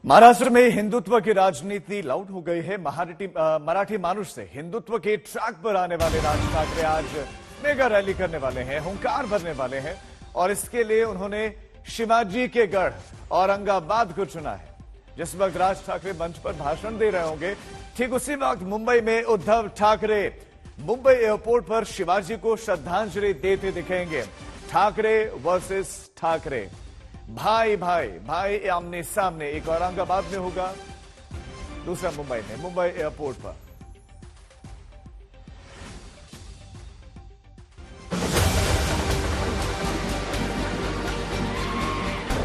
महाराष्ट्र में हिंदुत्व की राजनीति लाउड हो गई है। मराठी मानुष से हिंदुत्व के ट्रैक पर आने वाले राज ठाकरे आज मेगा रैली करने वाले हैं, हुंकार भरने वाले हैं और इसके लिए उन्होंने शिवाजी के गढ़ औरंगाबाद को चुना है। जिस वक्त राज ठाकरे मंच पर भाषण दे रहे होंगे, ठीक उसी वक्त मुंबई में उद्धव ठाकरे मुंबई एयरपोर्ट पर शिवाजी को श्रद्धांजलि देते दिखेंगे। ठाकरे वर्सेस ठाकरे, भाई भाई भाई आमने सामने। एक औरंगाबाद में होगा, दूसरा मुंबई में, मुंबई एयरपोर्ट पर।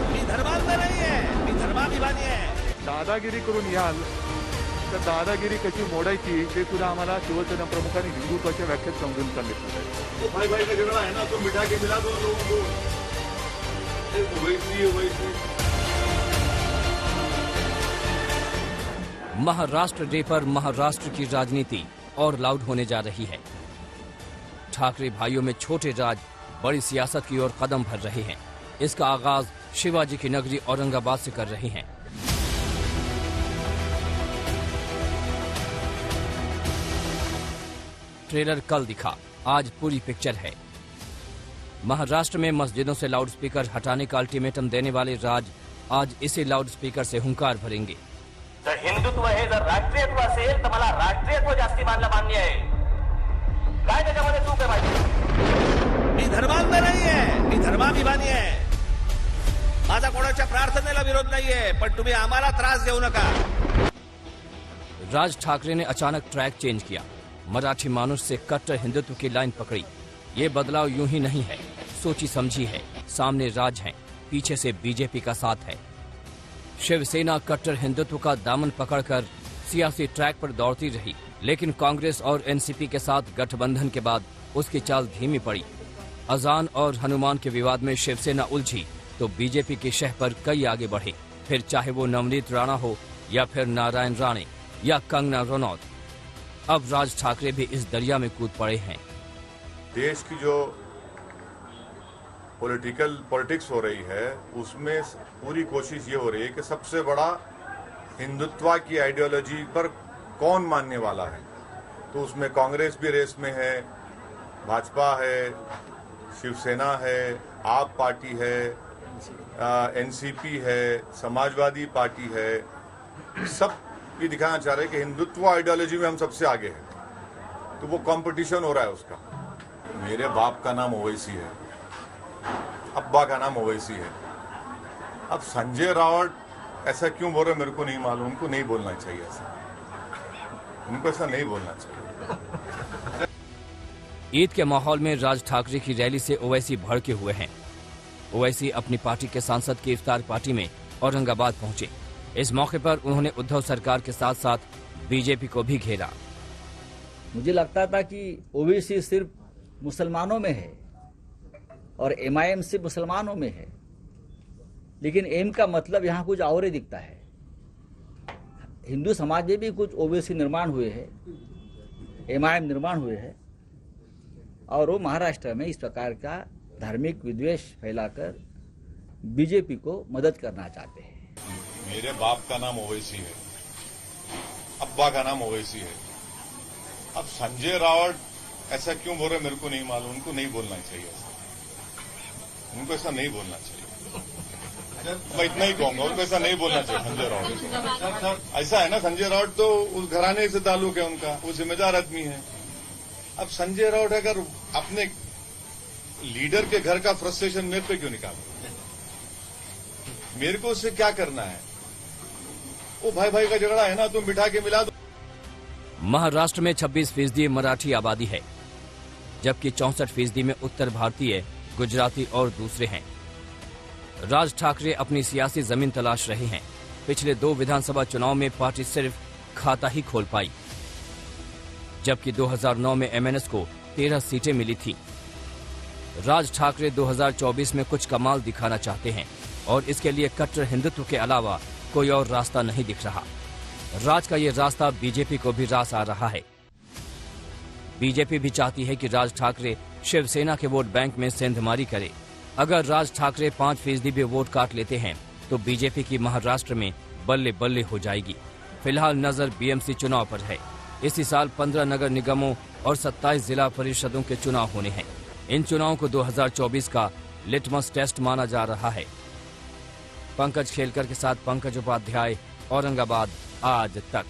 मी धर्मांध नाही आहे, मी धर्माभिमानी आहे। दादागिरी करून याल तर दादागिरी कशी मोडायची ते सुद्धा आम्हाला शिवसेना प्रमुखांनी हिंदुत्वाच्या व्याख्यात समजून सांगितलं आहे। भाई भाई का झगड़ा है ना, तो मिठा के मिला दो लोगों को। वैसी महाराष्ट्र डे पर महाराष्ट्र की राजनीति और लाउड होने जा रही है। ठाकरे भाइयों में छोटे राज बड़ी सियासत की ओर कदम भर रहे हैं। इसका आगाज शिवाजी की नगरी औरंगाबाद से कर रहे हैं। ट्रेलर कल दिखा, आज पूरी पिक्चर है। महाराष्ट्र में मस्जिदों से लाउडस्पीकर हटाने का अल्टीमेटम देने वाले राज आज इसी लाउडस्पीकर से हुंकार भरेंगे। जर हिंदुत्व हे जर राष्ट्रीयत्व असेल तर मला राष्ट्रीयत्व जास्ती मान्य आहे। काय त्याच्यामध्ये चूक आहे माहिती? मी धर्मांध नाही आहे, मी धर्माभिमानी आहे। माझा कोणाच्या प्रार्थनेला विरोध नाहीये, पण तुम्ही आम्हाला त्रास देऊ नका। राज ठाकरे ने अचानक ट्रैक चेंज किया, मराठी मानुष से कट्टर हिंदुत्व की लाइन पकड़ी। ये बदलाव यूं ही नहीं है, सोची समझी है। सामने राज हैं, पीछे से बीजेपी का साथ है। शिवसेना कट्टर हिंदुत्व का दामन पकड़कर सियासी ट्रैक पर दौड़ती रही, लेकिन कांग्रेस और एनसीपी के साथ गठबंधन के बाद उसकी चाल धीमी पड़ी। अजान और हनुमान के विवाद में शिवसेना उलझी तो बीजेपी की शह पर कई आगे बढ़े। फिर चाहे वो नवनीत राणा हो या फिर नारायण राणे या कंगना रनौत, अब राज ठाकरे भी इस दरिया में कूद पड़े हैं। देश की जो पॉलिटिक्स हो रही है, उसमें पूरी कोशिश ये हो रही है कि सबसे बड़ा हिंदुत्व की आइडियोलॉजी पर कौन मानने वाला है। तो उसमें कांग्रेस भी रेस में है, भाजपा है, शिवसेना है, आप पार्टी है, एनसीपी है, समाजवादी पार्टी है। सब ये दिखाना चाह रहे हैं कि हिंदुत्व आइडियोलॉजी में हम सबसे आगे हैं। तो वो कंपटीशन हो रहा है उसका। मेरे बाप का नाम ओवैसी है, अब्बा का नाम ओवैसी है। अब संजय रावत ऐसा क्यों बोल रहे मेरे को नहीं मालूम। उनको नहीं बोलना चाहिए ऐसा, उनको ऐसा नहीं बोलना चाहिए। ईद के माहौल में राज ठाकरे की रैली से ओवैसी भड़के हुए हैं। ओवैसी अपनी पार्टी के सांसद की इफ्तार पार्टी में औरंगाबाद पहुंचे। इस मौके पर उन्होंने उद्धव सरकार के साथ साथ बीजेपी को भी घेरा। मुझे लगता था कि ओवैसी सिर्फ मुसलमानों में है और एमआईएम से मुसलमानों में है, लेकिन एम का मतलब यहाँ कुछ और ही दिखता है। हिंदू समाज में भी कुछ ओवैसी निर्माण हुए हैं, एमआईएम निर्माण हुए हैं, और वो महाराष्ट्र में इस प्रकार का धार्मिक विद्वेष फैलाकर बीजेपी को मदद करना चाहते हैं। मेरे बाप का नाम ओवैसी है, अब्बा का नाम ओवैसी है। अब संजय रावत ऐसा क्यों बोल रहे मेरे को नहीं मालूम। उनको नहीं बोलना चाहिए ऐसा, उनको ऐसा नहीं बोलना चाहिए। मैं इतना ही कहूंगा, उनको ऐसा नहीं बोलना चाहिए संजय रावत। ऐसा है ना, संजय रावत तो उस घराने से ताल्लुक है उनका, वो जिम्मेदार आदमी है। अब संजय रावत अगर अपने लीडर के घर का फ्रस्ट्रेशन मेरे पे क्यों निकाले, मेरे को उससे क्या करना है। वो भाई भाई का झगड़ा है ना, तुम बिठा के मिला दो। महाराष्ट्र में 26% मराठी आबादी है, जबकि 64% में उत्तर भारतीय, गुजराती और दूसरे हैं। राज ठाकरे अपनी सियासी जमीन तलाश रहे हैं। पिछले 2 विधानसभा चुनाव में पार्टी सिर्फ खाता ही खोल पाई, जबकि 2009 में एमएनएस को 13 सीटें मिली थी। राज ठाकरे 2024 में कुछ कमाल दिखाना चाहते हैं और इसके लिए कट्टर हिंदुत्व के अलावा कोई और रास्ता नहीं दिख रहा। राज का ये रास्ता बीजेपी को भी रास आ रहा है। बीजेपी भी चाहती है कि राज ठाकरे शिवसेना के वोट बैंक में सेंधमारी करे। अगर राज ठाकरे 5% भी वोट काट लेते हैं तो बीजेपी की महाराष्ट्र में बल्ले बल्ले हो जाएगी। फिलहाल नजर बीएमसी चुनाव पर है। इसी साल 15 नगर निगमों और 27 जिला परिषदों के चुनाव होने हैं। इन चुनावों को 2024 का लिटमस टेस्ट माना जा रहा है। पंकज खेलकर के साथ पंकज उपाध्याय, औरंगाबाद आज तक।